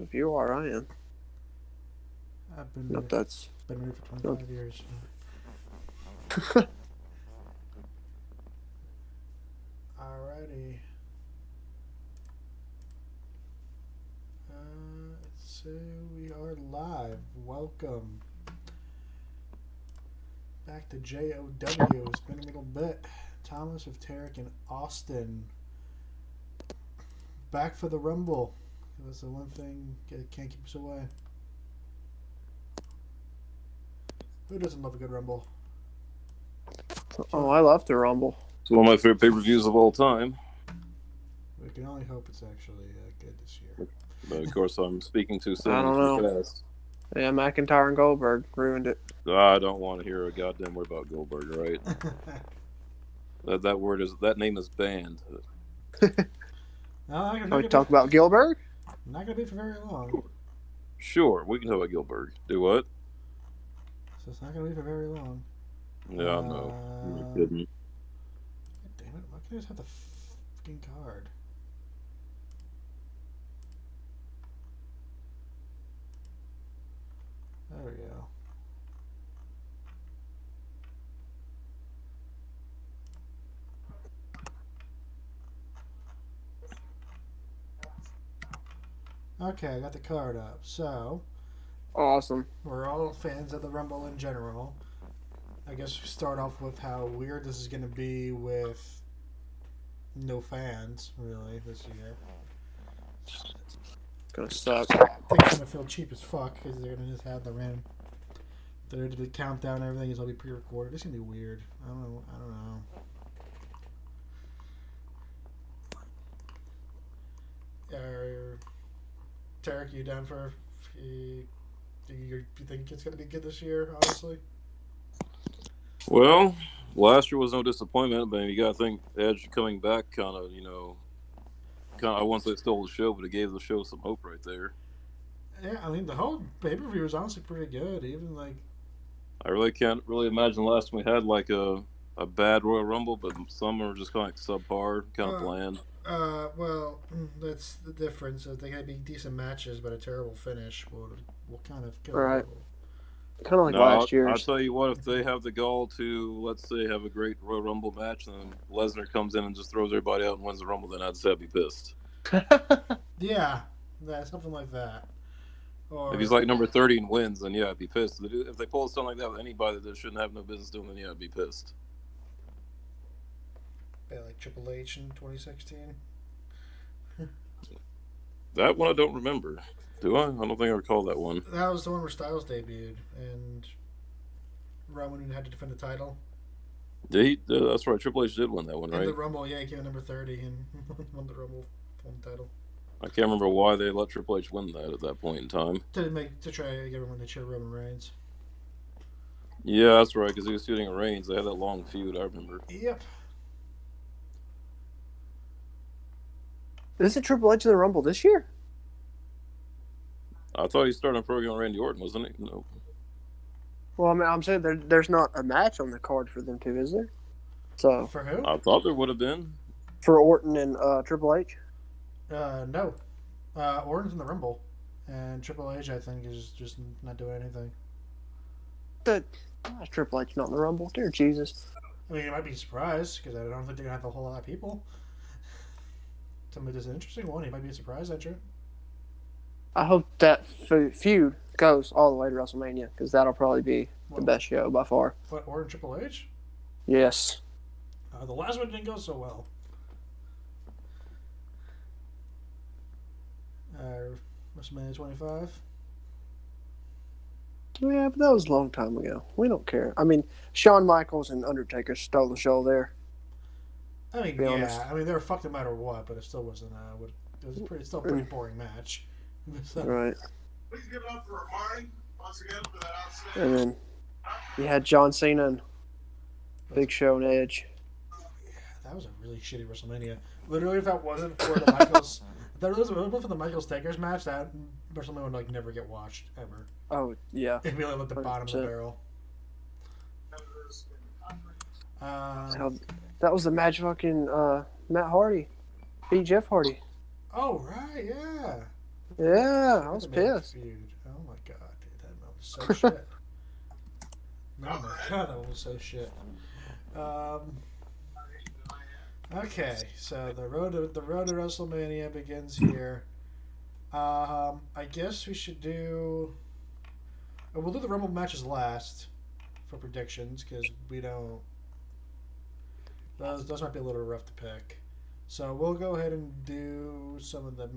If you are, I am. I've been Nope, married, that's. been married for Nope. 25 years. Alrighty. Let's see. We are live. Welcome back to JOW. It's been a little bit. Thomas with Tarek and Austin. Back for the Rumble. That's the one thing that can't keep us away. Who doesn't love a good Rumble? Oh, I love the Rumble. It's one of my favorite pay-per-views of all time. We can only hope it's actually good this year. But of course, I'm speaking too soon. I don't know. Fast. Yeah, McIntyre and Goldberg ruined it. I don't want to hear a goddamn word about Goldberg. Right? that name is banned. No, Can we talk about Gilbert? Not gonna be for very long. Sure, we can talk about Goldberg. Do what? So it's not gonna be for very long. Yeah, I know. I'm kidding. God damn it! Why can't I just have the fucking card? There we go. Okay, I got the card up. So, Awesome. we're all fans of the Rumble in general. I guess we start off with how weird this is going to be with no fans, really, this year. It's gonna suck. I think it's going to feel cheap as fuck because they're going to just have the random. The countdown and everything is all be pre-recorded. It's going to be weird. I don't know. Tarek, you down for? Do you think it's going to be good this year? Honestly. Well, last year was no disappointment, but you got to think Edge coming back kind of, I won't say stole the show, but it gave the show some hope right there. Yeah, I mean the whole pay-per-view was honestly pretty good. Even like, I really can't imagine the last time we had like a bad Royal Rumble, but some are just kind of subpar, kind of bland. well, that's the difference. They had be decent matches, but a terrible finish will kind of kill. Right. Kind of like No, last year's. I'll tell you what, if they have the gall to, let's say, have a great Royal Rumble match, and then Lesnar comes in and just throws everybody out and wins the Rumble, then I'd say I'd be pissed. Yeah, something like that. Or if he's like number 30 and wins, then yeah, I'd be pissed. If they pull something like that with anybody that shouldn't have no business doing, then yeah, I'd be pissed. yeah, like Triple H in 2016. That one I don't remember. Do I? I don't think I recall that one. That was the one where Styles debuted and Roman had to defend the title. That's right. Triple H did win that one, right? In the Rumble, yeah, he came in number 30 and won the Rumble, won the title. I can't remember why they let Triple H win that at that point in time. To try to get everyone to cheer Roman Reigns. Yeah, that's right, because he was feuding Reigns. They had that long feud, I remember. Yep. Isn't Triple H in the Rumble this year? I thought he started a program on Randy Orton, wasn't he? No. Well, I mean, I'm saying there's not a match on the card for them two, is there? So For who? I thought there would have been. For Orton and Triple H? No. Orton's in the Rumble. And Triple H, I think, is just not doing anything. Triple H not in the Rumble? Dear Jesus. I mean, you might be surprised, because I don't think they're going to have a whole lot of people. Somebody does an interesting one. He might be a surprise entry. I hope that feud goes all the way to WrestleMania, because that'll probably be the best show by far. What, Orton Triple H? Yes. The last one didn't go so well. WrestleMania 25. Yeah, but that was a long time ago. We don't care. I mean, Shawn Michaels and Undertaker stole the show there. I mean, honest. I mean, they were fucked no matter what, but it still wasn't. It was still a pretty boring match. So. Right. Please give it up for mine once again for that outstanding. And then you had John Cena and Big Show and Edge. Yeah, that was a really shitty WrestleMania. Literally, if that wasn't for the Michaels, if that wasn't for the Michaels Takers match, that WrestleMania would like never get watched ever. Oh yeah. It'd be like at the bottom of the barrel. That was the match fucking Matt Hardy beat Jeff Hardy. Oh right, yeah. Yeah, I was That made me pissed. feud. Oh my god, dude, that was so shit. Oh my god, that was so shit. Okay, so the road to WrestleMania begins here. I guess we should do. We'll do the Rumble matches last for predictions because we don't. Those might be a little rough to pick. So we'll go ahead and do some of the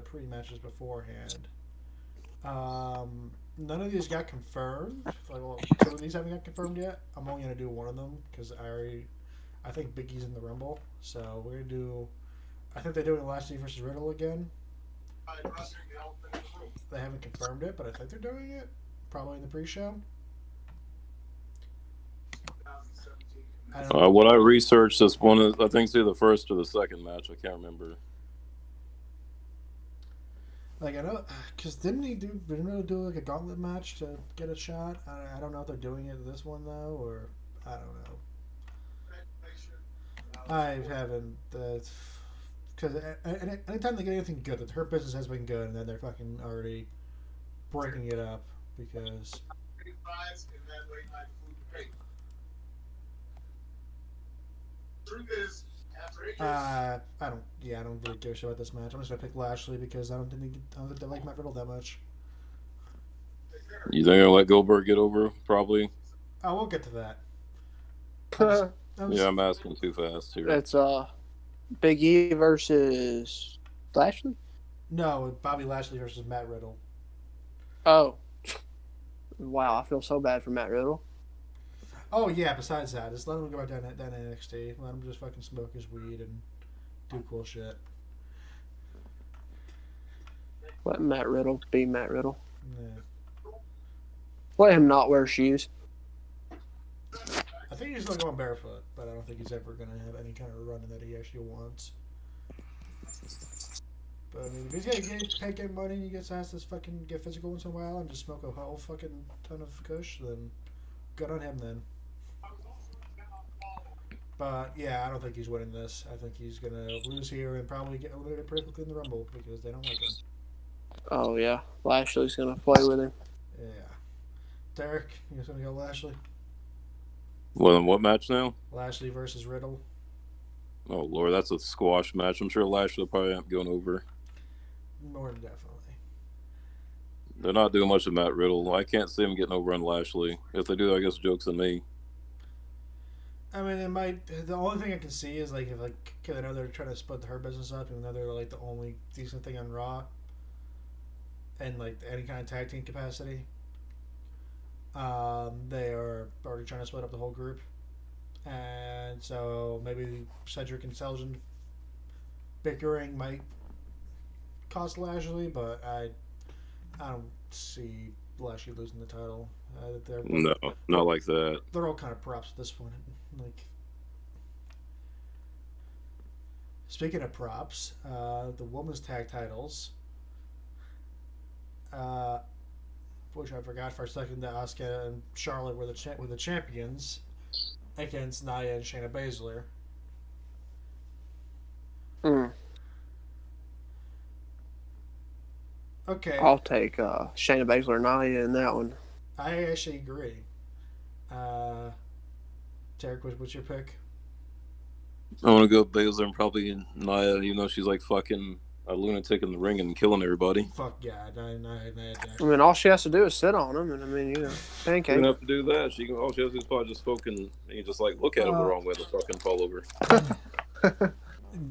pre-matches beforehand. None of these got confirmed. Well, two of these haven't got confirmed yet. I'm only gonna do one of them because I think Big E's in the Rumble. So we're gonna do. I think they're doing Lashley versus Riddle again. They haven't confirmed it, but I think they're doing it. Probably in the pre-show. What I researched, this one is, I think it's either the first or the second match. I can't remember. Like I know, because didn't he do like a gauntlet match to get a shot? I don't know if they're doing it this one though, or I don't know. I haven't, because anytime they get anything good, her business has been good, and then they're fucking already breaking it up because. I don't really give a shit about this match. I'm just gonna pick Lashley because I don't think they like Matt Riddle that much. You think I'll let Goldberg get over? Probably. Oh, we'll get to that. Yeah, I'm asking too fast here. It's Big E versus Lashley. No, Bobby Lashley versus Matt Riddle. Oh, wow! I feel so bad for Matt Riddle. Oh yeah. Besides that, just let him go down NXT. Let him just fucking smoke his weed and do cool shit. Let Matt Riddle be Matt Riddle. Yeah. Let him not wear shoes. I think he's still going barefoot, but I don't think he's ever gonna have any kind of run that he actually wants. But I mean, if he's gonna get money, he gets asked to fucking get physical once in a while and just smoke a whole fucking ton of kush, then good on him then. But yeah, I don't think he's winning this. I think he's gonna lose here and probably get eliminated pretty quickly in the Rumble because they don't like him. Oh yeah, Lashley's gonna play with him. Yeah. Derek, you guys gonna go Lashley? Well, what match now? Lashley versus Riddle. Oh Lord, that's a squash match. I'm sure Lashley will probably end up going over. More than definitely. They're not doing much of Matt Riddle. I can't see him getting over on Lashley. If they do, I guess joke's on me. I mean, it might. The only thing I can see is like if cause I know they're trying to split her business up, even though they're like the only decent thing on Raw, and like any kind of tag team capacity. They are already trying to split up the whole group, and so maybe Cedric and Seljan bickering might cost Lashley, but I don't see Lashley losing the title. No, not like that. They're all kind of props at this point. Like, speaking of props, the women's tag titles, which I forgot for a second that Asuka and Charlotte were the champions against Nia and Shayna Baszler. Okay, I'll take Shayna Baszler and Nia in that one. I actually agree. Derek, what's your pick? I want to go Baszler and probably Nia, even though she's like fucking a lunatic in the ring and killing everybody. Fuck yeah, Nia Jax. I mean, all she has to do is sit on him, and I mean, you know, She pancake. doesn't have to do that. All she has to do is probably just fucking, you just like look at him the wrong way, to fucking fall over.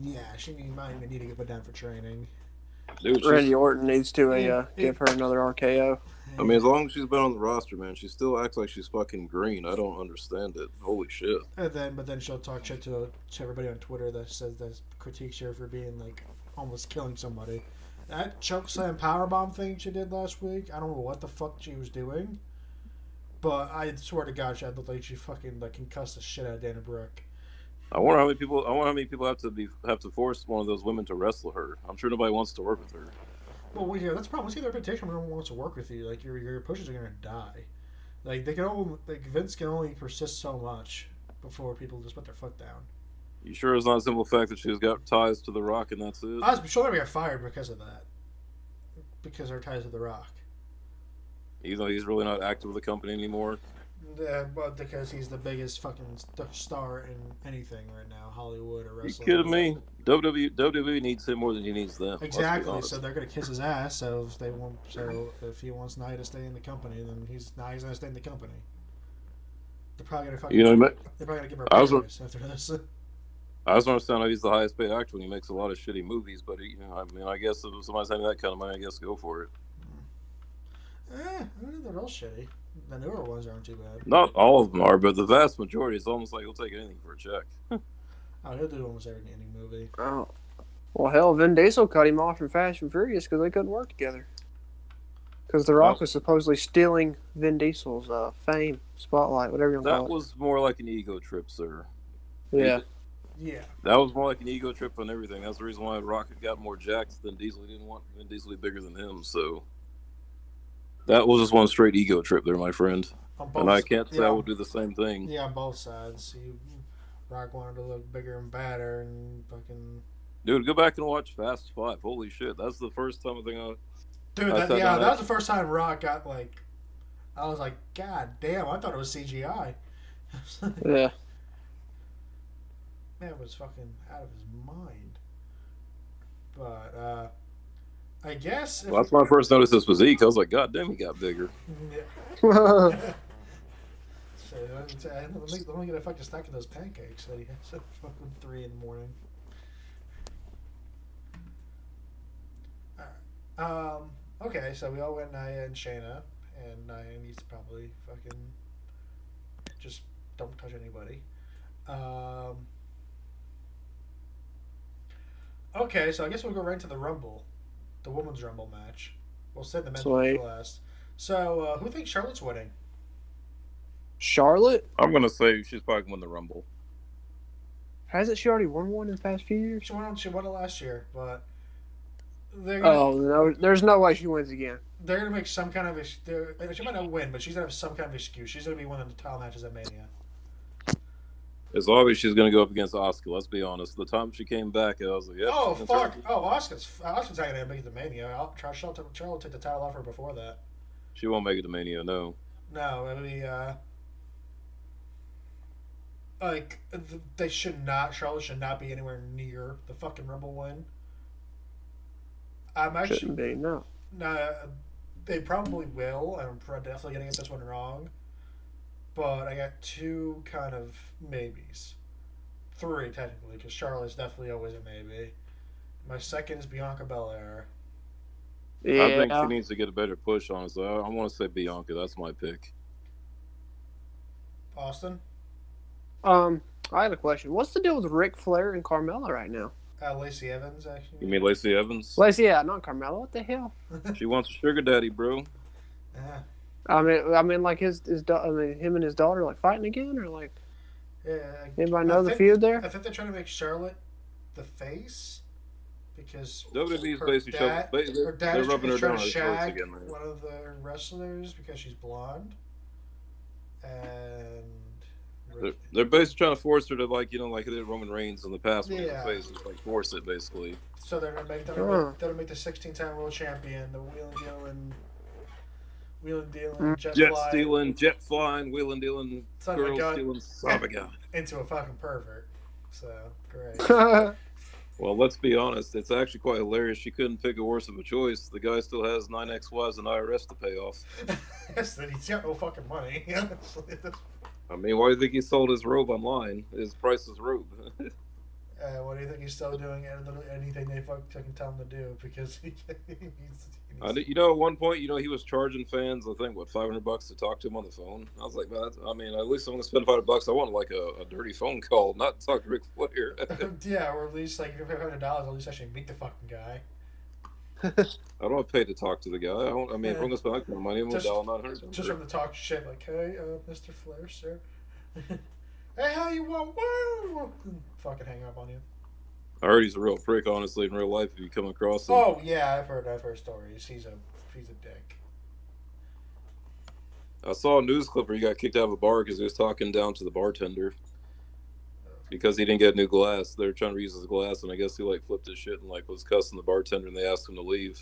Yeah, she might even need to get put down for training. Dude, Randy Orton needs to give her another RKO. I mean, as long as she's been on the roster, man, she still acts like she's fucking green. I don't understand it. Holy shit. But then she'll talk shit to everybody on Twitter that says that critiques her for being like almost killing somebody. That chokeslam powerbomb thing she did last week, I don't know what the fuck she was doing, but I swear to God, she looked like she fucking like concussed the shit out of Dana Brooke. I wonder how many people have to force one of those women to wrestle her. I'm sure nobody wants to work with her. Well, yeah, that's the problem. See, their reputation when no one wants to work with you. Like your pushes are gonna die. Like they can only Vince can only persist so much before people just put their foot down. You sure it's not a simple fact that she's got ties to The Rock and that's it? She'll never get fired because of that. because they're ties with The Rock. Even though he's really not active with the company anymore. Yeah, but because he's the biggest fucking star in anything right now, Hollywood or You wrestling. kidding me? WWE needs him more than he needs them. Exactly. So they're gonna kiss his ass. So if they want, if he wants Nia to stay in the company, then Nia's gonna stay in the company. They're probably gonna fucking. You know, they're probably gonna give her a I was- pay raise after this. I just understand how he's the highest paid actor when he makes a lot of shitty movies, but I guess if somebody's having that kind of money, I guess go for it. I don't know, they're all shitty. The newer ones aren't too bad. Not all of them are, but the vast majority, it's almost like he'll take anything for a check. Oh, he'll do almost every movie. Oh. Well, hell, Vin Diesel cut him off from Fast and Furious because they couldn't work together. Because The Rock was supposedly stealing Vin Diesel's fame, spotlight, whatever you want to That call it. was more like an ego trip, sir. Yeah. Yeah. That was more like an ego trip on everything. That's the reason why Rocket got more jacked than Diesel. He didn't want Vin Diesel to be bigger than him, so that was just one straight ego trip there, my friend. On both, And I can't say yeah, I would do the same thing. Yeah, on both sides. Rock wanted to look bigger and badder, and fucking. Dude, go back and watch Fast 5. Holy shit, that's the first time I think Dude, I sat down that was the first time Rock got like. I was like, God damn! I thought it was CGI. Yeah. Man was fucking out of his mind. But I guess. Well, that's when I first noticed his physique. I was like, God damn, he got bigger. Yeah. So, let me get a fucking stack of those pancakes that he has at fucking 3 in the morning. Alright. Okay, so we all went Nia and Shayna, and Nia needs to probably fucking just don't touch anybody. Okay, so I guess we'll go right into the Rumble, the Women's Rumble match. We'll save the men's one for last. So, who thinks Charlotte's winning? Charlotte? I'm going to say she's probably going to win the Rumble. Hasn't she already won one in the past few years? She won it last year, but Oh, no, there's no way she wins again. they're gonna make some kind of she might not win, but she's gonna have some kind of excuse. She's gonna be one of the title matches at Mania. It's obvious she's going to go up against Asuka. Let's be honest. The time she came back, I was like, yeah. Oh fuck! Oh, Asuka's not gonna make it to Mania. Charlotte took the title off her before that. She won't make it to Mania, no. No, it'll be like they should not. Charlotte should not be anywhere near the fucking Rumble win. I'm actually Shouldn't be, no. Nah, they probably will. I'm definitely gonna get this one wrong. But I got 2 kind of maybes. 3, technically, because Charlotte's definitely always a maybe. My second is Bianca Belair. Yeah. I think she needs to get a better push, honestly. I want to say Bianca. That's my pick. Austin? I had a question. What's the deal with Ric Flair and Carmella right now? Lacey Evans, actually. You mean Lacey Evans? Lacey, yeah, not Carmella. What the hell? She wants a sugar daddy, bro. Yeah. I mean, like him and his daughter like fighting again, or like Yeah. anybody know the feud there? I think they're trying to make Charlotte the face because WWE's her basically dad, her dad they're is rubbing her trying down to her throats shag again, man. one of the wrestlers because she's blonde, and They're basically trying to force her to like they did Roman Reigns in the past when he was Yeah. face, just like force it basically. so they're gonna make the 16-time world champion, the wheeling dealing, Jet flying, wheeling dealing, son of a girl gun stealing, son of a gun. into a fucking pervert. So great. Well, let's be honest. It's actually quite hilarious. She couldn't pick a worse of a choice. The guy still has 9 ex-wives and IRS to pay off. Yes, that he's got no fucking money. I mean, why do you think he sold his robe online? His priceless robe. What do you think he's still doing? Anything they fucking tell him to do because he's at one point, he was charging fans, I think, $500 to talk to him on the phone. I was like, at least I'm going to spend $500. I want like a dirty phone call, not talk to Ric Flair. yeah, or at least like if you pay $100, at least actually meet the fucking guy. I don't want to pay to talk to the guy. If I'm going to spend that kind of money, I'm going to dial 900. Just from the talk shit, like, hey, Mr. Flair, sir. Hey, how you want? Woo! Fucking hang up on you. I heard he's a real prick, honestly, in real life. If you come across him. Oh yeah, I've heard stories. He's a dick. I saw a news clip where he got kicked out of a bar because he was talking down to the bartender because he didn't get new glass. They were trying to reuse his glass, and I guess he flipped his shit and was cussing the bartender, and they asked him to leave.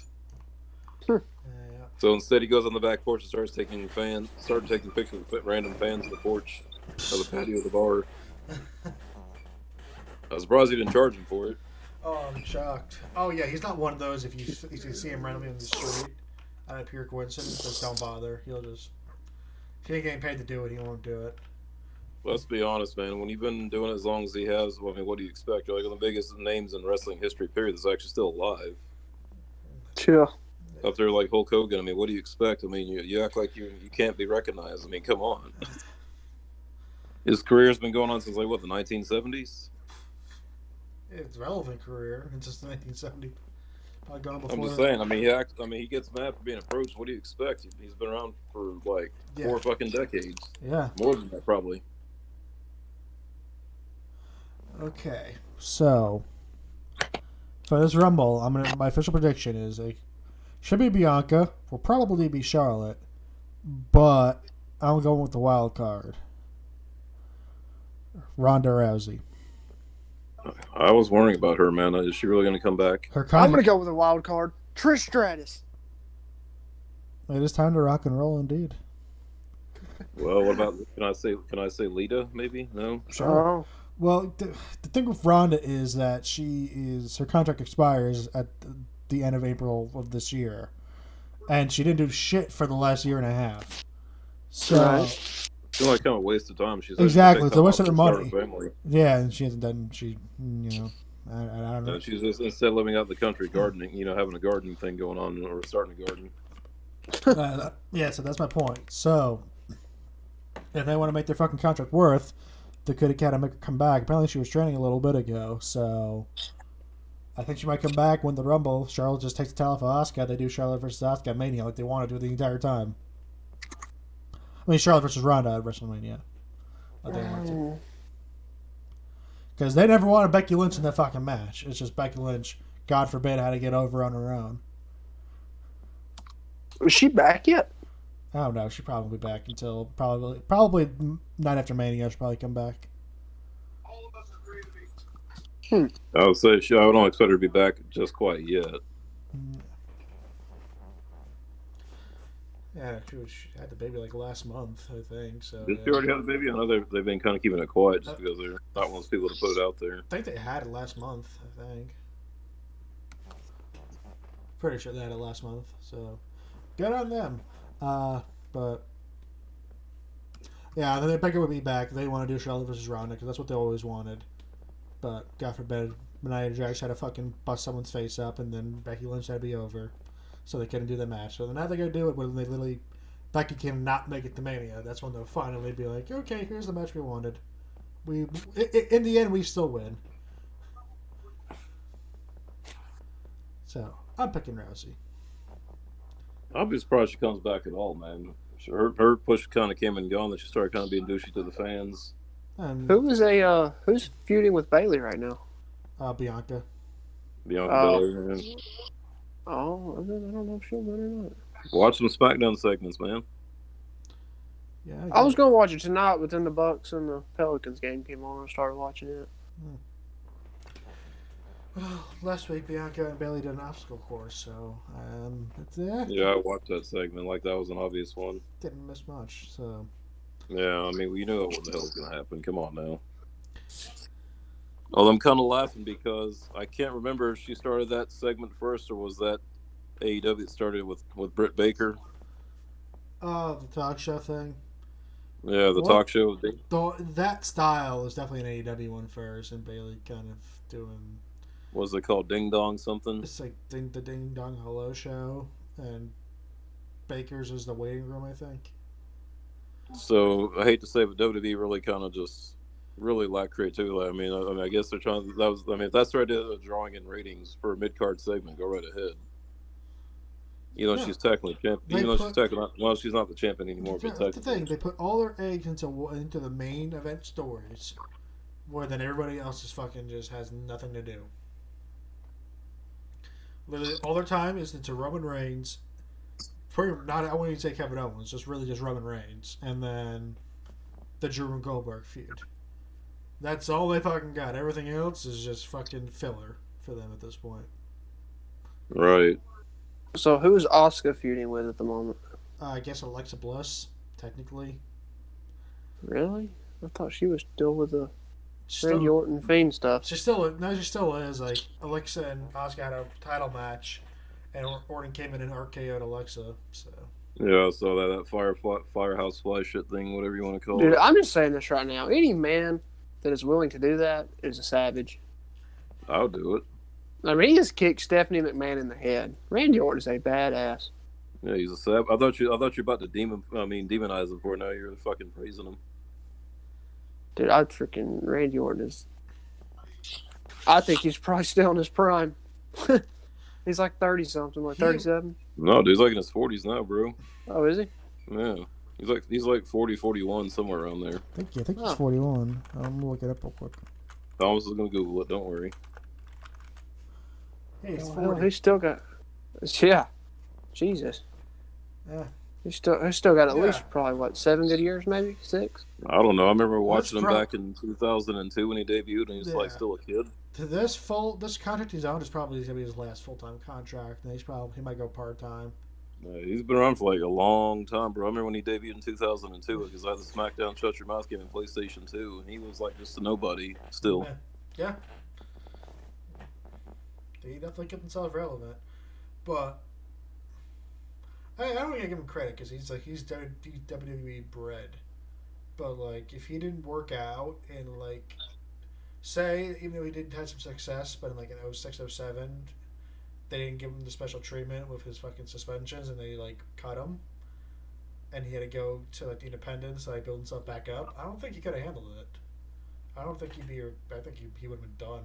So instead, he goes on the back porch and started taking pictures of random fans on the porch of the patio of the bar. I was surprised he didn't charge him for it. Oh, I'm shocked. Oh yeah, he's not one of those. If you see him randomly on the street, out of pure coincidence, just don't bother. He'll just if he ain't getting paid to do it, he won't do it. Let's be honest, man. When you've been doing it as long as he has, I mean, what do you expect? You're like one of the biggest names in wrestling history, period, that's actually still alive. Yeah. Up there like Hulk Hogan, I mean, what do you expect? I mean, you act like you can't be recognized. I mean, come on. His career's been going on since, like, what, the 1970s? It's a relevant career. It's just 1970. Probably gone before. I'm just saying. I mean, he gets mad for being approached. What do you expect? He's been around for, like, 4 fucking decades. Yeah. More than that, probably. Okay, so for this Rumble, my official prediction is should be Bianca, will probably be Charlotte, but I'm going with the wild card, Ronda Rousey. I was worrying about her, man. Is she really going to come back? I'm going to go with a wild card, Trish Stratus. It is time to rock and roll, indeed. Well, what about can I say Lita? Maybe no. Sure. Oh. Well, the thing with Ronda is that her contract expires at the end of April of this year, and she didn't do shit for the last year and a half. So, right. It's like kind of a waste of time. She's exactly, it's a waste of her money. Family. Yeah, and she hasn't done. I don't know. And she's just instead of living out in the country, gardening. Having a gardening thing going on, or starting a garden. Yeah, so that's my point. So, if they want to make their fucking contract worth, they could have kind of make her come back. Apparently, she was training a little bit ago, so I think she might come back when the Rumble. Charlotte just takes the title off Asuka. They do Charlotte versus Asuka Mania like they want to do the entire time. I mean, Charlotte versus Ronda at WrestleMania. Because they never wanted Becky Lynch in that fucking match. It's just Becky Lynch, God forbid, had to get over on her own. Is she back yet? I don't know. She'll probably be back until probably night after Mania. She'll probably come back. All of us agree to be. I would say I don't expect her to be back just quite yet. Yeah, she had the baby like last month, I think. So Did she already have the baby? I know they've been kind of keeping it quiet just because they're not one of those people to put it out there. I think they had it last month. I think. Pretty sure they had it last month. So good on them. But yeah, then Becky would be back. They want to do Charlotte versus Ronda because that's what they always wanted. But God forbid, Nia Jax had to fucking bust someone's face up, and then Becky Lynch had to be over, so they couldn't do the match. So now they're gonna do it when they literally Becky can not make it to Mania. That's when they'll finally be like, okay, here's the match we wanted. In the end, we still win. So I'm picking Rousey. I'll be surprised she comes back at all, man. Her push kind of came and gone. That she started kind of being douchey to the fans. Who's feuding with Bailey right now? Bianca. Belair. Oh, I don't know if she'll win or not. Watch some SmackDown segments, man. Yeah, I was gonna watch it tonight, but then the Bucks and the Pelicans game came on. I started watching it. Well, last week Bianca and Bailey did an obstacle course, so Yeah, I watched that segment. Like that was an obvious one. Didn't miss much. So yeah, I mean, you know what the hell is gonna happen. Come on now. Although I'm kind of laughing because I can't remember if she started that segment first or was that AEW that started with Britt Baker. Oh, the talk show thing. Yeah, the talk show. That style is definitely an AEW one first, and Bailey kind of doing. Was it called Ding Dong something? It's like the Ding Dong Hello show, and Baker's is the waiting room, I think. So I hate to say, but WWE really kind of just really lack creativity. I mean, I guess they're trying. If that's their idea of drawing in ratings for a mid-card segment, go right ahead. She's technically champion. She's not the champion anymore. But the thing, they put all their eggs into the main event stories, where then everybody else is fucking just has nothing to do. Literally, all their time is into Roman Reigns. I wouldn't even say Kevin Owens, just Roman Reigns, and then the Drew and Goldberg feud. That's all they fucking got. Everything else is just fucking filler for them at this point. Right. So who's Asuka feuding with at the moment? I guess Alexa Bliss, technically. Really? I thought she was still with the Randy Still, Orton Fiend stuff. she still is. Like Alexa and Asuka had a title match, and Orton came in and RKO'd Alexa. So Yeah, I saw that firehouse fly shit thing, whatever you want to call Dude, it. I'm just saying this right now. Any man that is willing to do that is a savage. I'll do it. I mean, he just kicked Stephanie McMahon in the head. Randy Orton is a badass. Yeah, he's a sap. I thought you were about to demonize him for it. Now you're fucking praising him. Dude, Randy Orton is. I think he's probably still in his prime. He's like 30 something, like 37. No, dude, he's like in his 40s now, bro. Oh, is he? Yeah, he's like 40, 41, somewhere around there. I think he's 41. I'm gonna look it up real quick. Thomas is gonna Google it. Don't worry. Hey, he's Well, 40. he's still got. Yeah. Jesus. Yeah. He's still got at Yeah. least probably, what, 7 good years, maybe? 6? I don't know. I remember watching him That's back in 2002 when he debuted, and he's like Yeah. still a kid. To this contract he's on is probably gonna be his last full time contract, and he might go part time. He's been around for like a long time, bro. I remember when he debuted in 2002 because I had the SmackDown Shut Your Mouth game in PlayStation 2, and he was like just a nobody still. Yeah. He definitely kept himself relevant, but I don't want to give him credit because he's WWE bred. But like, if he didn't work out and like, say even though he didn't have some success, but in like in 06, 07, they didn't give him the special treatment with his fucking suspensions, and they like cut him, and he had to go to like the independents, like build himself back up. I don't think he could have handled it. I don't think I think he would have been done.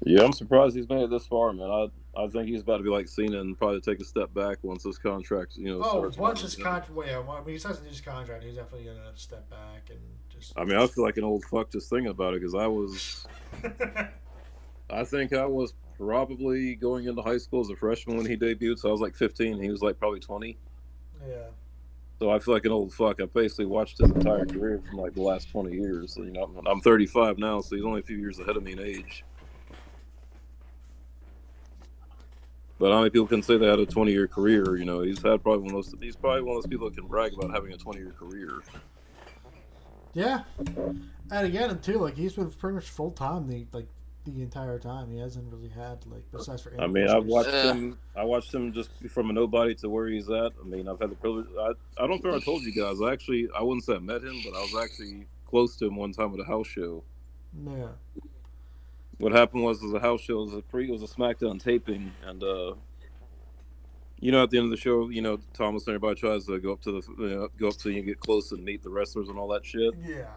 Yeah, I'm surprised he's made it this far, man. I think he's about to be like Cena and probably take a step back once this contract, starts. Once his contract, when he starts his contract, he's definitely gonna step back and just. I mean, I feel like an old fuck just thinking about it because I think I was probably going into high school as a freshman when he debuted, so I was like 15. He was like probably 20. Yeah. So I feel like an old fuck. I basically watched his entire career from like the last 20 years. So, I'm 35 now, so he's only a few years ahead of me in age. But how many people can say they had a 20-year career? He's probably one of those people that can brag about having a 20-year career. Yeah, and again, too, like he's been pretty much full time the entire time. He hasn't really had besides for. I mean, I've watched him. I watched him just from a nobody to where he's at. I mean, I've had the privilege. I don't think I told you guys. I wouldn't say I met him, but I was actually close to him one time at a house show. Yeah. What happened was a house show. It was a SmackDown taping, and at the end of the show, Thomas and everybody tries to go up to you, get close and meet the wrestlers and all that shit. Yeah.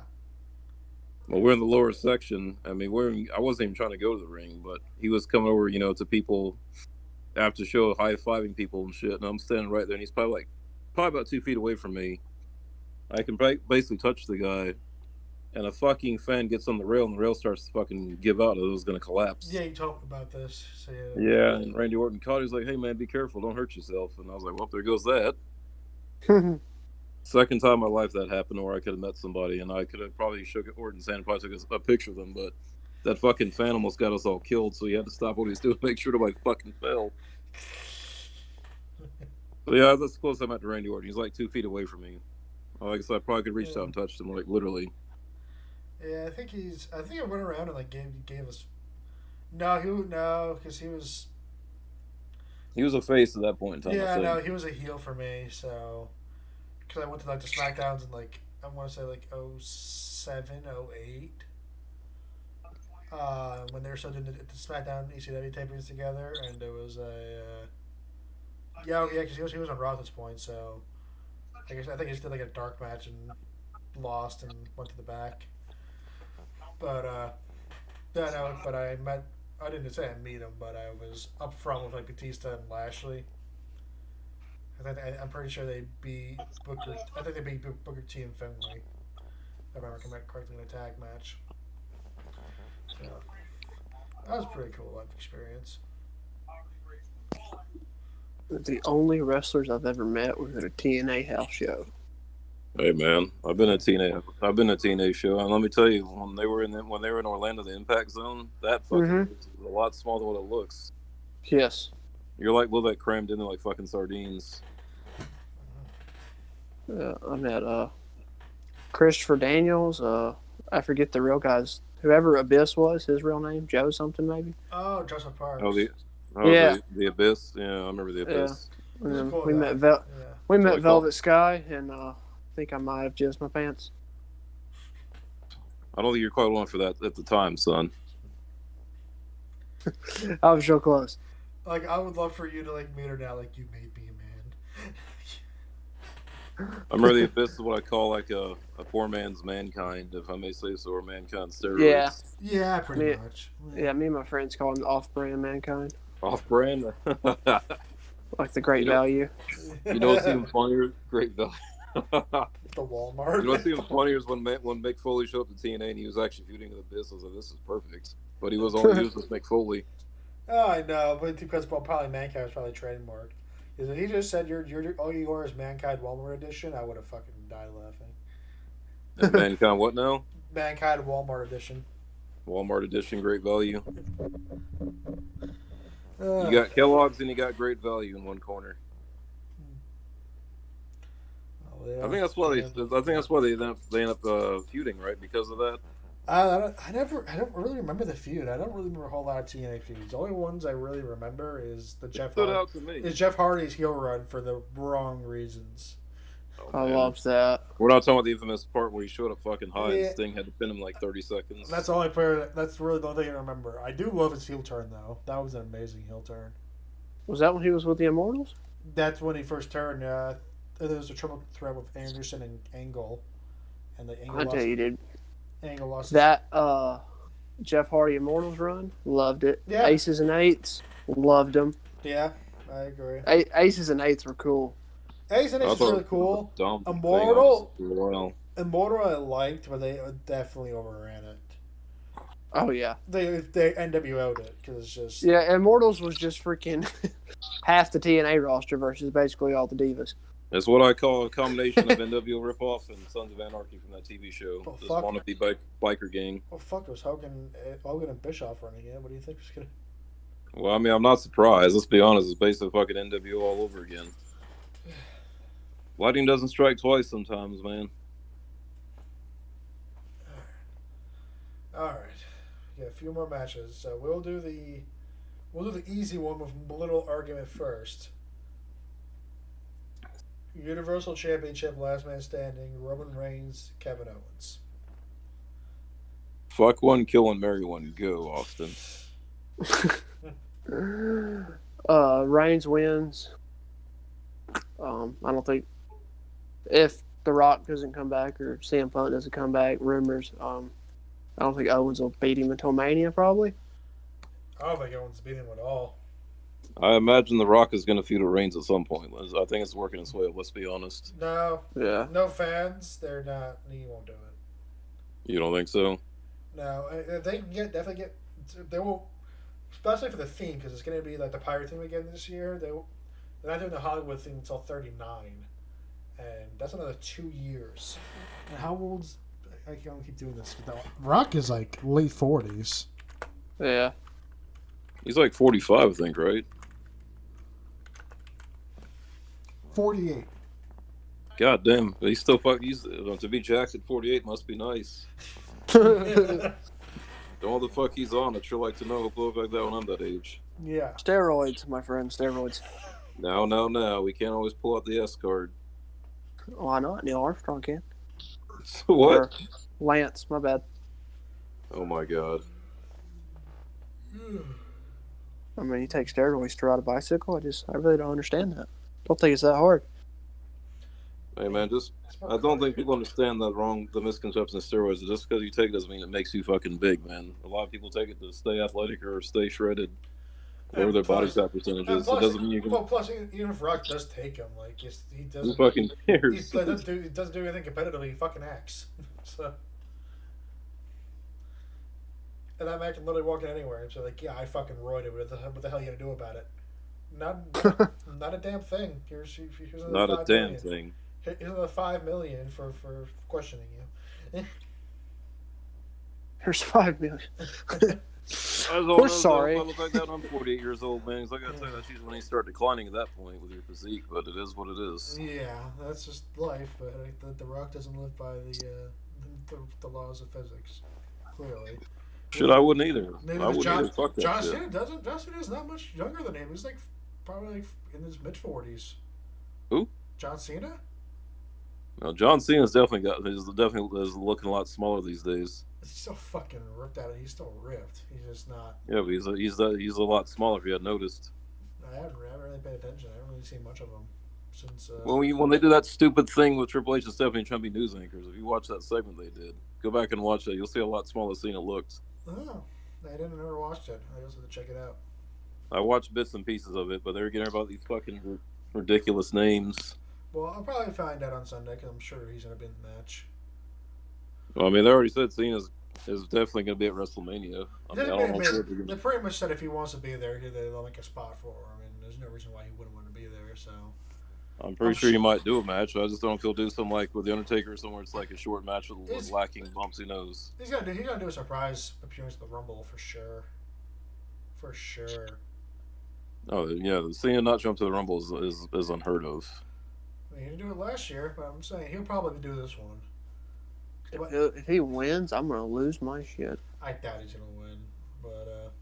Well, we're in the lower section. I mean, I wasn't even trying to go to the ring, but he was coming over, to people after the show, high-fiving people and shit, and I'm standing right there, and he's probably about 2 feet away from me. I can basically touch the guy, and a fucking fan gets on the rail, and the rail starts to fucking give out. It was going to collapse. Yeah, you talked about this. So yeah, and Randy Orton caught it. He's like, hey, man, be careful. Don't hurt yourself. And I was like, well, there goes that. Second time in my life that happened where I could have met somebody, and I could have probably shook Orton's hand and probably took a picture of them, but that fucking fan almost got us all killed, so he had to stop what he was doing to make sure nobody fucking fell. But yeah, that's close I met to Randy Orton. He's like 2 feet away from me. Like I said, I probably could reach out and touch him, like literally. Yeah, I think I went around and gave us. No, because he was. He was a face at that point in time. Yeah, no, he was a heel for me. So, because I went to the SmackDowns in I want to say 07, 08. When they were still doing the SmackDown ECW tapings together, and it was because he was on Raw at this point. So, I think he just did a dark match and lost and went to the back. But I didn't say I meet him, but I was up front with Batista and Lashley. I'm pretty sure they beat Booker. I think they beat Booker T and Finlay. If I remember correctly in a tag match. So that was a pretty cool life experience. The only wrestlers I've ever met was at a TNA house show. Hey man, I've been a TNA show, and let me tell you, when they were in Orlando, the Impact Zone, that fucking Mm-hmm. is a lot smaller than what it looks. Yes. You're like a little bit crammed into like fucking sardines. I met Christopher Daniels. I forget the real guy's. Whoever Abyss was, his real name, Joe something maybe. Oh, Joseph Parks. Oh Yeah. the Abyss. Yeah, I remember the Yeah. Abyss. And He's a then cool we guy. met Yeah. we So met I call- Velvet Sky, and I think I might have jizzed my pants. I don't think you're quite one for that at the time, son. I was so close. Like, I would love for you to like meet her now. Like, you made me a man. I remember the Abyss is what I call like a poor man's Mankind, if I may say so, or Mankind steroids. Yeah. Yeah, pretty Me- much. Yeah, me and my friends call him off-brand mankind, Off-brand. like the Great You know- Value. You know what's even funnier? Great value. The Walmart. You know what's even funnier is when Mick Foley showed up to TNA and he was actually feuding with Abyss. I was like, this is perfect. But he was only used as Mick Foley. Oh, I know, but because probably Mankind was probably trademarked. If he just said you're all you are is Mankind Walmart edition, I would have fucking died laughing. And Mankind, what now? Mankind Walmart edition. Walmart edition, great value. Uh, You got Kellogg's and you got great value in one corner. oh, yeah. I think that's why they end up feuding, right? Because of that. I don't really remember the feud. I don't really remember a whole lot of TNA feuds. The only ones I really remember is the It stood out to me. is Jeff Hardy's heel run for the wrong reasons. Oh, I man. loved that. We're not talking about the infamous part where he showed up fucking high Yeah. and Sting had to pin him like 30 seconds. That's the only player. That's really the only thing I remember. I do love his heel turn though. That was an amazing heel turn. Was that when he was with the Immortals? That's when he first turned. There was a triple threat with Anderson and Angle, and the Angle I lost. tell you, dude. Angle lost. That Jeff Hardy Immortals run, loved it. Yeah. Aces and eights, loved them. Yeah, I agree. Aces and eights were cool. Ace and I Ace is thought really it was cool. a dumb thing, Immortal- honestly, for a while. Immortal I liked, but they definitely overran it. Oh yeah, They NWO'd it because it's just yeah. Immortals was just freaking half the TNA roster versus basically all the divas. It's what I call a combination of NWO ripoff and Sons of Anarchy from that TV show. Oh, This fuck. wannabe biker gang. oh fuck, it was Hogan and Bischoff running it. What do you think was gonna? Well, I mean, I'm not surprised. Let's be honest. It's basically fucking NWO all over again. Lightning doesn't strike twice sometimes, man. All right, yeah, a few more matches. So we'll do the easy one with a little argument first. Universal Championship, last man standing, Roman Reigns, Kevin Owens. Fuck one, kill one, marry one. Go, Austin. Reigns wins. I don't think if The Rock doesn't come back or CM Punk doesn't come back, rumors. I don't think Owens will beat him until Mania probably. I don't think Owens beat him at all. I imagine The Rock is going to feud with Reigns at some point. I think it's working its way up, let's be honest. No, Yeah. no fans. They're not. He won't do it. You don't think so? No, they can definitely get. They will, especially for the theme because it's going to be like the pirate theme again this year. They're not doing the Hollywood theme until 39, and that's another 2 years. And how old's I can only keep doing this? But Rock is like late 40s. Yeah. He's like 45, I think, right? 48. God damn. But he's still to be jacked at 48 must be nice. All the fuck he's on, I'd sure like to know. Hope I look like that when I'm that age. Yeah. Steroids, my friend. Steroids. No. We can't always pull out the S card. Why not? Neil Armstrong can. What? Or Lance, my bad. Oh my god. I mean, you take steroids to ride a bicycle. I really don't understand that. Don't think it's that hard. Hey man, I don't think people understand the misconception of steroids. Just because you take it doesn't mean it makes you fucking big, man. A lot of people take it to stay athletic or stay shredded. Whatever their body fat percentage is. It doesn't mean you can. Well, plus, even if Rock does take him, like he Who doesn't. fucking He cares? doesn't do anything competitively. He fucking acts. So. And that man can literally walk in anywhere and say, like, yeah, I fucking roided. What the hell are you going to do about it? Not a damn thing. Here's Not a $5 damn million. thing. Here's another $5 million for questioning you. Here's $5 million. We're sorry. I look like that. I'm 48 years old, man. Like I said, that's usually when you start declining at that point with your physique. But it is what it is. Yeah, that's just life. But the Rock doesn't live by the laws of physics. Clearly. Shit, I wouldn't either. Neither I does wouldn't either. Fuck that John shit. Cena doesn't. John Cena is not much younger than him. He's like probably in his mid-40s. Who? John Cena? No, John Cena's definitely is looking a lot smaller these days. He's still fucking ripped out. He's still ripped. He's just not. Yeah, but he's a lot smaller. If you had noticed. I haven't really paid attention. I haven't really seen much of him since. When they do that stupid thing with Triple H and Stephanie trying to be news anchors, if you watch that segment they did, go back and watch that. You'll see a lot smaller Cena looks. Oh, I didn't ever watched it. I just had to check it out. I watched bits and pieces of it, but they were getting about these fucking ridiculous names. Well, I'll probably find out on Sunday because I'm sure he's going to be in the match. Well, I mean, they already said Cena is definitely going to be at WrestleMania. I mean, I don't know if They pretty much said if he wants to be there, they'll make a spot for him. I mean, there's no reason why he wouldn't want to be there. So I'm pretty sure he might do a match. I just don't know if he'll do something like with the Undertaker or somewhere. It's like a short match with lacking bumps. Who knows? He's gonna do a surprise appearance at the Rumble for sure. For sure. Oh yeah, Cena not jump to the Rumble is unheard of. I mean, he didn't do it last year, but I'm saying he'll probably do this one. If he wins, I'm gonna lose my shit. I doubt he's gonna win, but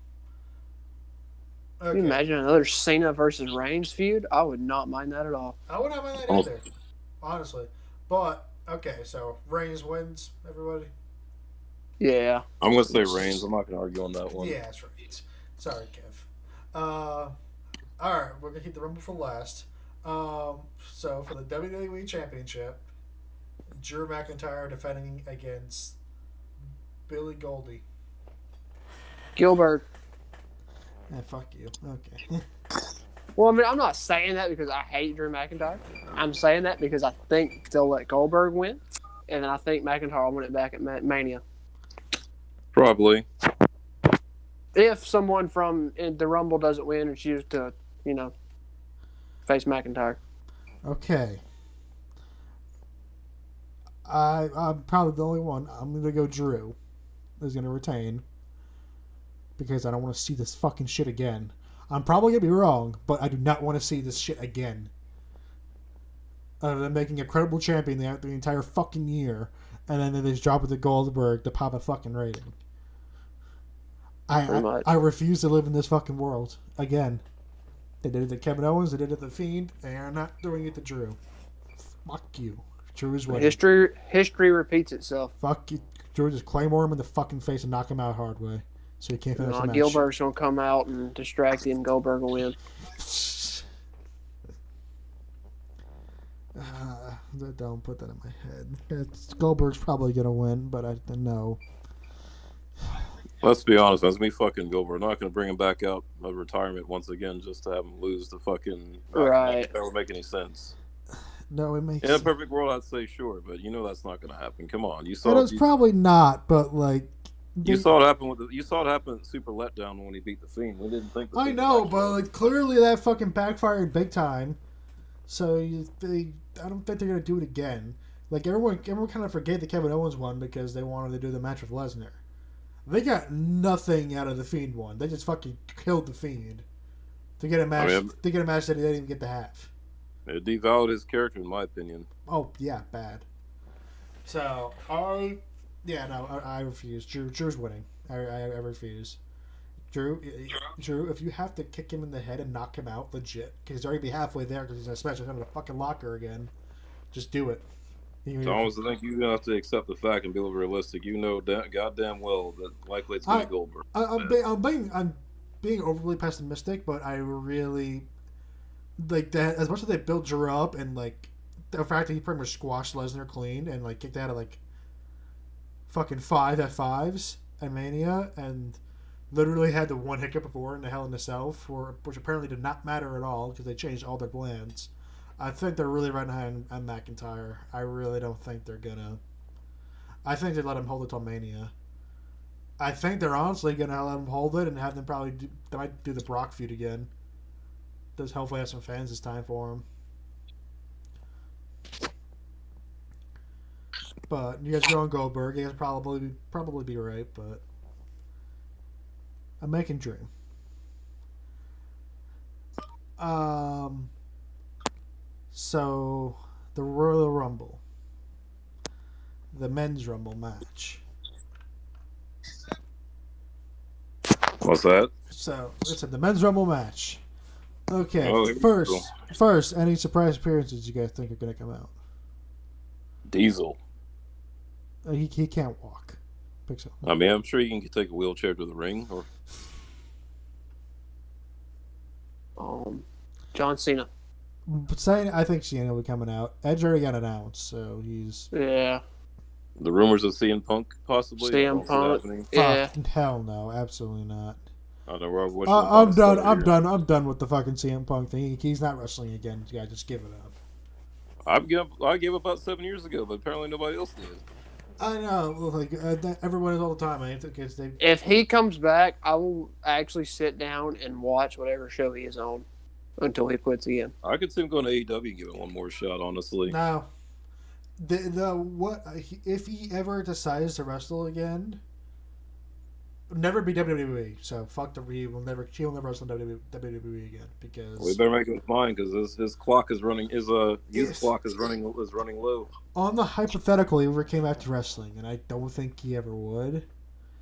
Can you imagine another Cena versus Reigns feud? I would not mind that at all. I would not mind that either, honestly. But okay, so Reigns wins, everybody. Yeah, I'm gonna say Reigns. I'm not gonna argue on that one. Yeah, that's right. Sorry, Kev. All right, we're gonna keep the Rumble for last. So for the WWE Championship, Drew McIntyre defending against Billy Goldie. Gilbert. Fuck you. Okay. Well, I mean, I'm not saying that because I hate Drew McIntyre. I'm saying that because I think they'll let Goldberg win, and then I think McIntyre will win it back at Mania. Probably. If someone from the Rumble doesn't win and choose to, face McIntyre. Okay. I'm probably the only one. I'm going to go Drew is going to retain because I don't want to see this fucking shit again. I'm probably going to be wrong, but I do not want to see this shit again. Other than making a credible champion the entire fucking year, and then they just drop it to Goldberg to pop a fucking rating. I refuse to live in this fucking world again. They did it to Kevin Owens. They did it to The Fiend. They are not doing it to Drew. Fuck you. Drew is winning. History repeats itself. Fuck you. Drew, just claymore him in the fucking face and knock him out hard way. So he can't finish the match. Gilbert's going to come out and distract him. Goldberg will win. Don't put that in my head. Goldberg's probably going to win, but I know. Let's be honest, that's me fucking Goldberg. I'm not going to bring him back out of retirement once again just to have him lose the fucking... Right. That would make any sense. No, it makes In a perfect world, I'd say sure, but that's not going to happen. Come on. Probably not, but like... You saw it happen at Super Letdown when he beat the Fiend. We didn't think. I know, but like clearly that fucking backfired big time. So I don't think they're gonna do it again. Like everyone kind of forget that Kevin Owens won because they wanted to do the match with Lesnar. They got nothing out of the Fiend one. They just fucking killed the Fiend to get a match. To get a match that they didn't even get to have. It devalued his character, in my opinion. Oh yeah, bad. So I refuse. Drew's winning. I refuse. Drew, if you have to kick him in the head and knock him out, legit, because he's already be halfway there because he's gonna smash him out of the fucking locker again. Just do it. Thomas, I think you're gonna have to accept the fact and be a little realistic. You know, goddamn well that likely it's gonna be Goldberg. I'm being overly pessimistic, but I really like that. As much as they built Drew up and like the fact that he pretty much squashed Lesnar clean and like kicked out of like fucking 5 F5s at Mania and literally had the one hiccup before in the Hell in a Cell, which apparently did not matter at all because they changed all their plans. I think they're really right behind on McIntyre. I really don't think they're gonna. I think they let him hold it till Mania. I think they're honestly gonna let him hold it and have them they might do the Brock feud again. Just hopefully have some fans this time for him. But you guys go on Goldberg. You guys probably be right, but I'm making dream. So the Royal Rumble, the men's Rumble match. What's that? So listen, the men's Rumble match. Okay, Oh, here we first, any surprise appearances you guys think are going to come out? Diesel. He can't walk. Think so. I mean, I'm sure you can take a wheelchair to the ring. Or John Cena. But saying, I think Cena will be coming out. Edge already got announced, so he's Yeah. the rumors of CM Punk possibly. I CM don't see that Punk. happening. Yeah. fuck hell no, absolutely not. I don't know where I'm done. I'm done with the fucking CM Punk thing. He's not wrestling again. You gotta just give it up. I gave up about 7 years ago, but apparently nobody else did. I know, like everyone is all the time. I think it's they. If he comes back, I will actually sit down and watch whatever show he is on until he quits again. I could see him going to AEW and give it one more shot, honestly. No, the what if he ever decides to wrestle again? Never be WWE. So fuck the he will never wrestle in WWE again because We better make up his mind because his clock is running. His youth clock is running low. on the hypothetical he ever came back to wrestling, and I don't think he ever would.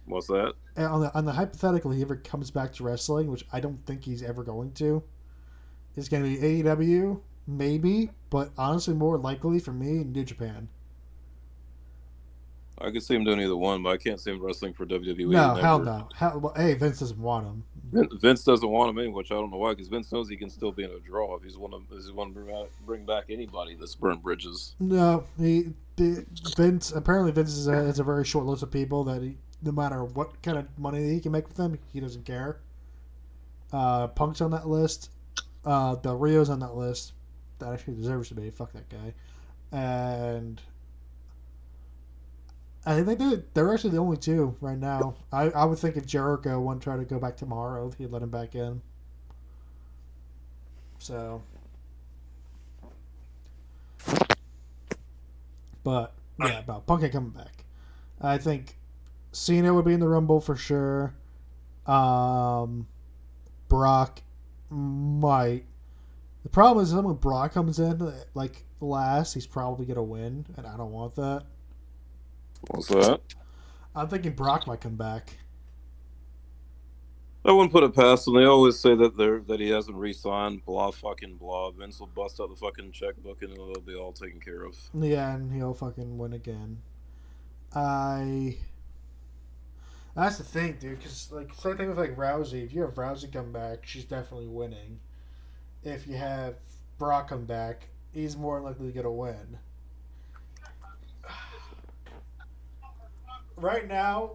What's that? And on the hypothetical he ever comes back to wrestling, which I don't think he's ever going to, is going to be AEW maybe, but honestly more likely for me New Japan. I could see him doing either one, but I can't see him wrestling for WWE. No, never. hell no. Well, hey, Vince doesn't want him. Vince doesn't want him in, which I don't know why, because Vince knows he can still be in a draw if he's want to bring back anybody that's burned bridges. No, Vince has a very short list of people that no matter what kind of money he can make with them, he doesn't care. Punk's on that list. Del Rio's on that list. That actually deserves to be. Fuck that guy. And I think they're actually the only two right now. I would think if Jericho wouldn't try to go back tomorrow, he'd let him back in. So, but yeah, about Punk ain't coming back. I think Cena would be in the Rumble for sure. Brock might. The problem is when Brock comes in like last, he's probably gonna win, and I don't want that. What's that? I'm thinking Brock might come back. I wouldn't put it past him. They always say that he hasn't re-signed. Blah fucking blah. Vince will bust out the fucking checkbook and it'll be all taken care of. Yeah, and he'll fucking win again. That's the thing, dude. Because like same thing with like Rousey. If you have Rousey come back, she's definitely winning. If you have Brock come back, he's more likely to get a win. Right now,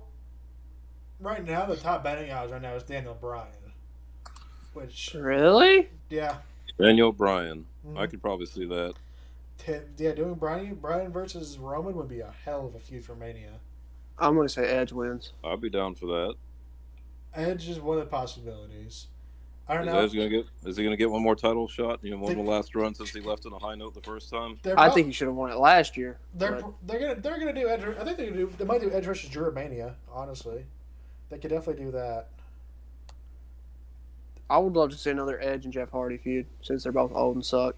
the top betting odds right now is Daniel Bryan. Which, Really? yeah. Daniel Bryan. Mhm. I could probably see that. Doing Bryan versus Roman would be a hell of a feud for Mania. I'm going to say Edge wins. I'd be down for that. Edge is one of the possibilities. I don't Is know. Edge is he gonna get one more title shot? You know, one more last run since he left on a high note the first time. I think he should have won it last year. they're but gonna do Edge. I think they might do Edge versus Drew at Mania. Honestly, they could definitely do that. I would love to see another Edge and Jeff Hardy feud since they're both old and suck.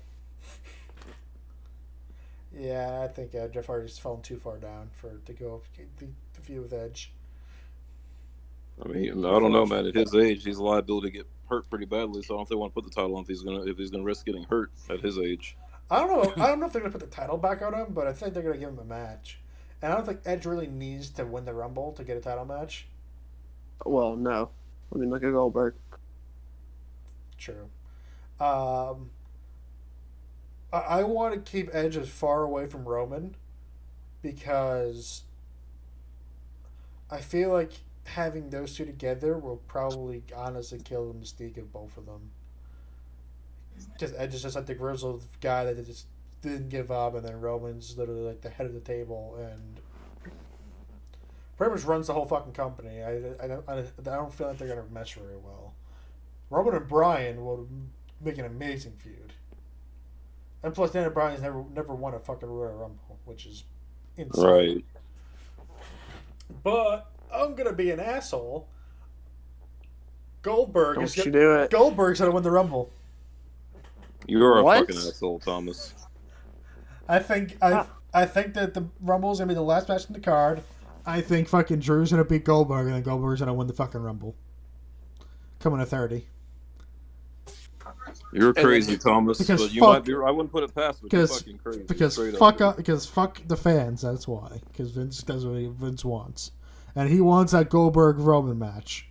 Yeah, I think Jeff Hardy's fallen too far down to go the feud with Edge. I mean, I don't know, man. At his age, he's liable to get hurt pretty badly. So I don't know if they want to put the title on if he's gonna risk getting hurt at his age. I don't know. I don't know if they're gonna put the title back on him, but I think they're gonna give him a match. And I don't think Edge really needs to win the Rumble to get a title match. Well, no. I mean, look at Goldberg. True. I want to keep Edge as far away from Roman because I feel like having those two together will probably honestly kill the mystique of both of them. Because Edge is just like the grizzled guy that just didn't give up, and then Roman's literally like the head of the table and pretty much runs the whole fucking company. I don't feel like they're gonna mesh very well. Roman and Bryan will make an amazing feud. And plus, Daniel Bryan's never won a fucking Royal Rumble, which is insane. Right. But I'm gonna be an asshole. Goldberg's Don't you do it. gonna win the Rumble. You're a What? fucking asshole, Thomas. I think that the Rumble's gonna be the last match in the card. I think fucking Drew's gonna beat Goldberg, and then Goldberg's gonna win the fucking Rumble. Coming to 30. You're crazy, Thomas. because But you fuck- might be. I wouldn't put it past you. You're fucking crazy. Because Straight fuck up. because fuck the fans. That's why. Because Vince does what Vince wants, and he wants that Goldberg Roman match.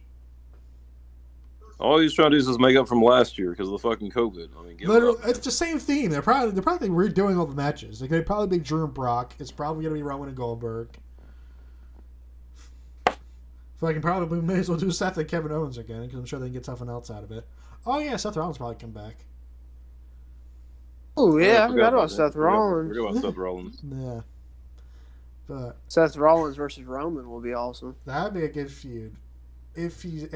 All he's trying to do is just make up from last year because of the fucking COVID. I mean, give it Literally, up. it's the same theme. They're probably redoing all the matches. They're gonna probably be Drew and Brock. It's probably gonna be Roman and Goldberg. Fucking probably may as well do Seth and Kevin Owens again because I'm sure they can get something else out of it. Oh yeah, Seth Rollins probably come back. Oh yeah, I forgot about that. Seth Rollins. Forgot about Seth Rollins. Yeah, but Seth Rollins versus Roman will be awesome. that'd be a good feud. If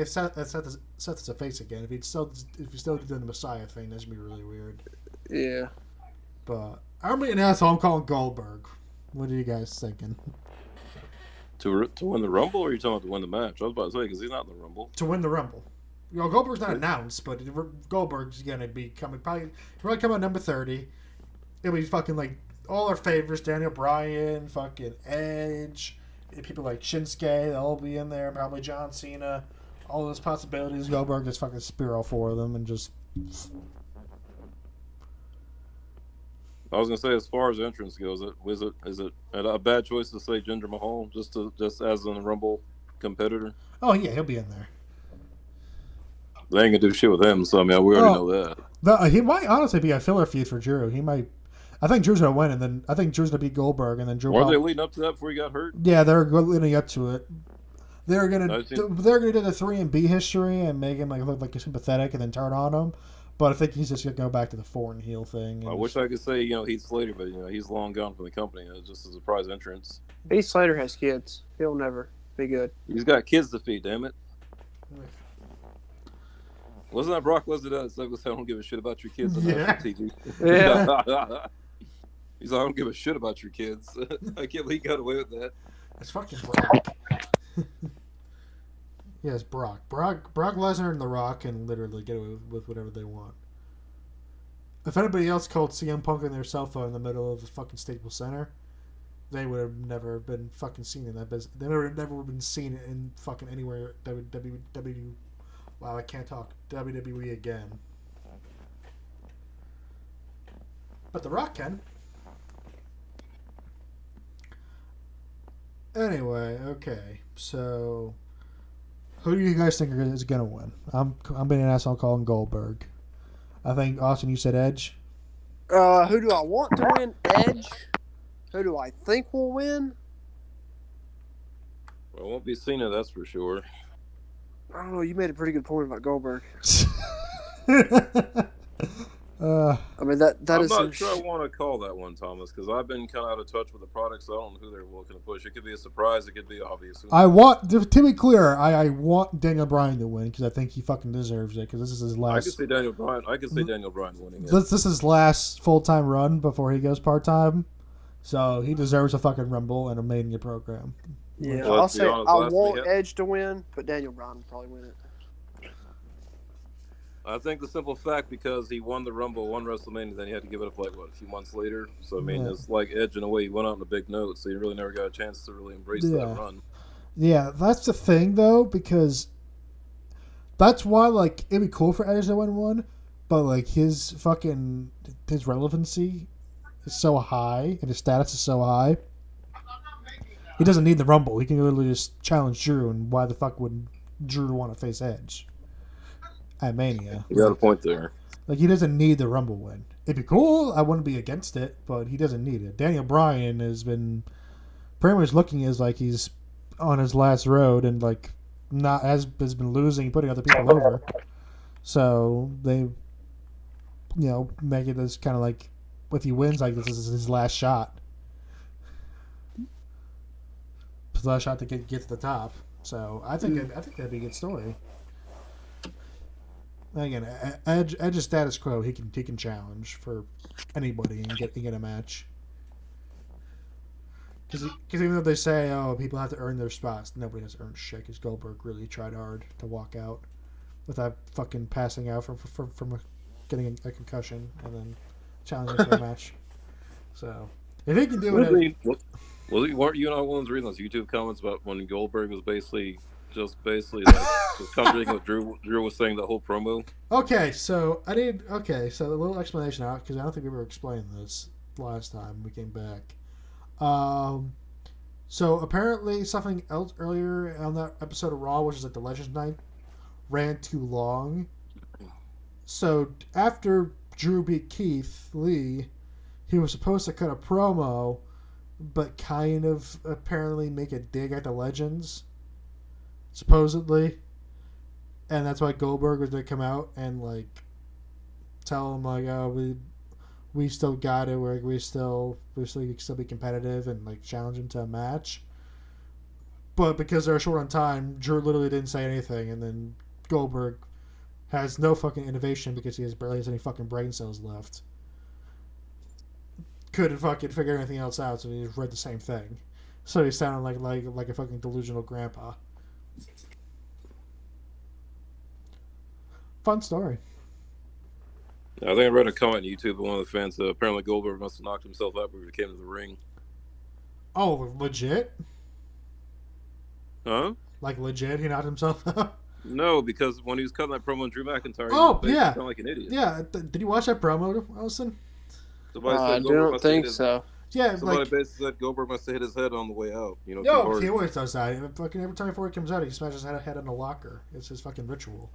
Seth is a face again, if he's still doing the Messiah thing, that's gonna be really weird. Yeah. But I'm being an asshole. I'm calling Goldberg. What are you guys thinking? To win the Rumble, or are you talking about to win the match? I was about to say because he's not in the Rumble. To win the Rumble. You know, Goldberg's not announced, but Goldberg's gonna be coming. Probably come out number 30. It'll be fucking like all our favorites: Daniel Bryan, fucking Edge, people like Shinsuke. They'll all be in there. Probably John Cena. All those possibilities. Goldberg just fucking spear all four of them and just. I was gonna say, as far as entrance goes, is it a bad choice to say Jinder Mahal just as a Rumble competitor? Oh yeah, he'll be in there. They ain't gonna do shit with him, so I mean, we already know that. He might honestly be a filler feud for Drew. He might. I think Drew's gonna win, and then I think Drew's gonna beat Goldberg, and then Drew. Were they leading up to that before he got hurt? Yeah, they're leading up to it. They're gonna I see. do the 3-B history and make him look like sympathetic, and then turn on him. But I think he's just gonna go back to the foreign heel thing. And I wish I could say Heath Slater, but he's long gone from the company. It's just a surprise entrance. Heath Slater has kids. He'll never be good. He's got kids to feed. Damn it! Wasn't that Brock Lesnar that said, "I don't give a shit about your kids"? On national TV? Yeah. He's like, "I don't give a shit about your kids." I can't believe he got away with that. It's fucking Brock. Yes, Brock. Brock Lesnar and The Rock can literally get away with whatever they want. If anybody else called CM Punk on their cell phone in the middle of the fucking Staples Center, they would have never been fucking seen in that business. They never would have been seen in fucking anywhere WWE. Wow, I can't talk. WWE again. But The Rock can. Anyway, okay. So, who do you guys think is going to win? I'm being an asshole calling Goldberg. I think, Austin, you said Edge. Who do I want to win? Edge. Who do I think will win? Well, it won't be Cena, that's for sure. I don't know. You made a pretty good point about Goldberg. I mean that I'm is. not sure I want to call that one, Thomas, because I've been kind of out of touch with the product, so I don't know who they're looking to push. It could be a surprise. It could be obvious. I want to be clear. I want Daniel Bryan to win because I think he fucking deserves it because this is his I last. could see Daniel Bryan. I could see Daniel Bryan winning it. This is his last full time run before he goes part time, so he deserves a fucking Rumble and a Mania program. Yeah, Well, I'll let's be say honest, I last want week- Edge to win, but Daniel Bryan will probably win it. I think the simple fact because he won the Rumble, won WrestleMania, then he had to give it up a few months later. So I mean, Yeah. it's like Edge in a way. He went out on a big note, so he really never got a chance to really embrace that run. Yeah, that's the thing though, because that's why it'd be cool for Edge to win one, but his relevancy is so high and his status is so high. He doesn't need the Rumble. He can literally just challenge Drew, and why the fuck would Drew want to face Edge at Mania? You got a point there. He doesn't need the Rumble win. It'd be cool. I wouldn't be against it, but he doesn't need it. Daniel Bryan has been pretty much looking as he's on his last road and has been losing, putting other people over. So they, make it as kind of if he wins, this is his last shot. His last shot to get to the top. So I think that'd be a good story. Again, Edge's status quo, he can challenge for anybody and get a match. Because even though they say, oh, people have to earn their spots, nobody has earned shit. Because Goldberg really tried hard to walk out without fucking passing out from getting a concussion and then challenging for a match. So if he can do it, Weren't you not one of those reading those YouTube comments about when Goldberg was basically just contradicting what Drew was saying the whole promo? Okay, so a little explanation out because I don't think we ever explained this last time we came back. So apparently something else earlier on that episode of Raw, which is like the Legends Night, ran too long. So after Drew beat Keith Lee, he was supposed to cut a promo, but kind of apparently make a dig at the Legends, supposedly. And that's why Goldberg was going to come out and like tell him like, oh, we still got it. We still be competitive and like challenge him to a match. But because they're short on time, Drew literally didn't say anything, and then Goldberg has no fucking innovation because he barely has any fucking brain cells left. Couldn't fucking figure anything else out, so he just read the same thing. So he sounded like a fucking delusional grandpa. Fun story. I think I read a comment on YouTube of one of the fans. Apparently Goldberg must have knocked himself out before he came to the ring. Oh, legit? Huh? Like legit, he knocked himself out? No, because when he was cutting that promo on Drew McIntyre, he sounded like an idiot. Yeah, did you watch that promo, Austin? I don't think so. Yeah, somebody basically said Goldberg must have hit his head on the way out. No, he always does that. Fucking every time before he comes out, he smashes his head on the locker. It's his fucking ritual.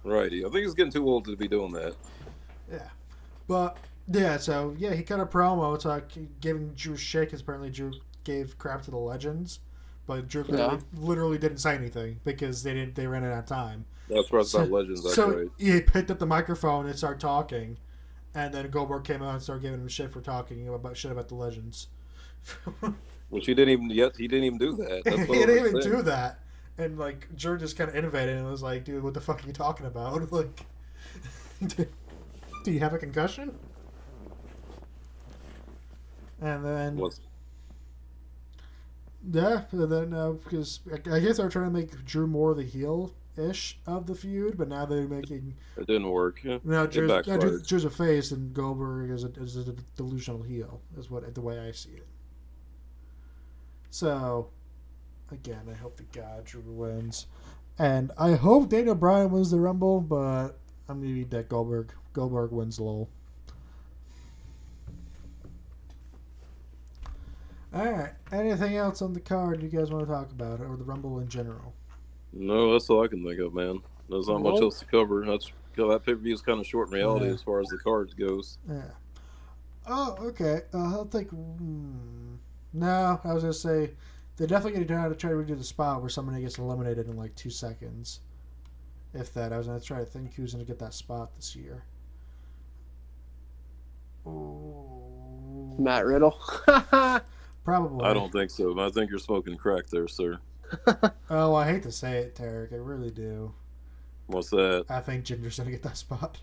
Right. I think he's getting too old to be doing that. Yeah. But, yeah, so, yeah, he cut a promo. It's like giving Drew shit because apparently Drew gave crap to the Legends. But Drew literally didn't say anything because they ran out of time. That's right, about Legends. That's right. He picked up the microphone and started talking. And then Goldberg came out and started giving him shit for talking about the Legends. Which he didn't even do that. That's he didn't even do that. And like Drew just kind of innovated and was like, "Dude, what the fuck are you talking about? Like, do you have a concussion?" And then because I guess they're trying to make Drew more the heel-ish of the feud, but now they're making it didn't work. Yeah. Now Drew's a face and Goldberg is a delusional heel. Is the way I see it. So. Again, I hope to God Drew wins. And I hope Daniel Bryan wins the Rumble, but I'm going to need that Goldberg wins lol. Alright, anything else on the card you guys want to talk about, or the Rumble in general? No, that's all I can think of, man. There's not much else to cover. That pay-per-view is kind of short in reality as far as the cards goes. Yeah. Oh, okay. I'll think... No, I was going to say... They're definitely going to try to redo the spot where somebody gets eliminated in like 2 seconds. If that. I was going to try to think who's going to get that spot this year. Ooh. Matt Riddle. Probably. I don't think so. I think you're smoking crack there, sir. Oh, I hate to say it, Tarek. I really do. What's that? I think Jinder's going to get that spot.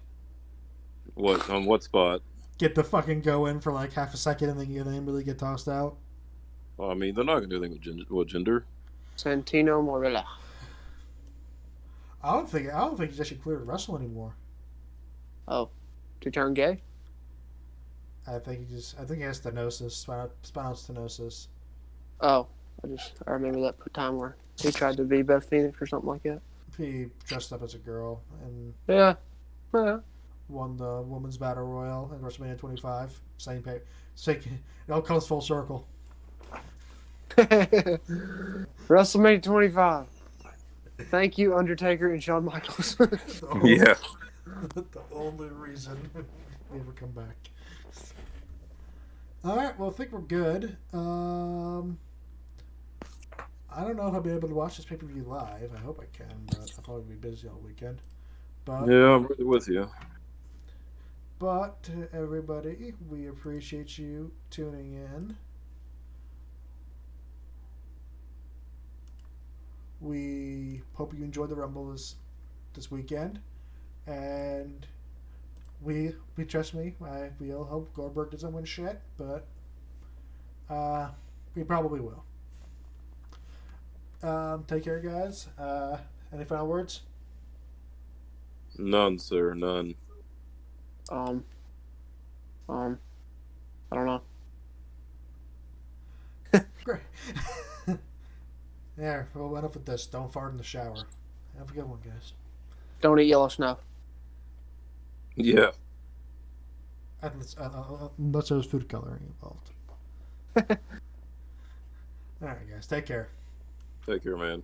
What? On what spot? Get the fucking go in for like half a second and then really get tossed out. Well, I mean, they're not going to do anything with Jinder. Santino Morella. I don't think he's actually cleared to wrestle anymore. Oh, to turn gay? I think he has stenosis, spinal stenosis. Oh, I remember that time where he tried to be Beth Phoenix or something like that. He dressed up as a girl and won the Women's Battle Royal at WrestleMania 25. Same pay. It all comes full circle. WrestleMania 25. Thank you, Undertaker and Shawn Michaels. Yeah. The only reason we ever come back. All right, well, I think we're good. I don't know if I'll be able to watch this pay-per-view live. I hope I can, but I'll probably be busy all weekend. But, yeah, I'm really with you. But, everybody, we appreciate you tuning in. We hope you enjoyed the Rumble this weekend, and we trust me. We all hope Goldberg doesn't win shit, but We probably will. Take care, guys. Any final words? None, sir. None. I don't know. Great. Yeah, we'll end up with this. Don't fart in the shower. Have a good one, guys. Don't eat yellow snow. Yeah. Unless there's food coloring involved. All right, guys. Take care. Take care, man.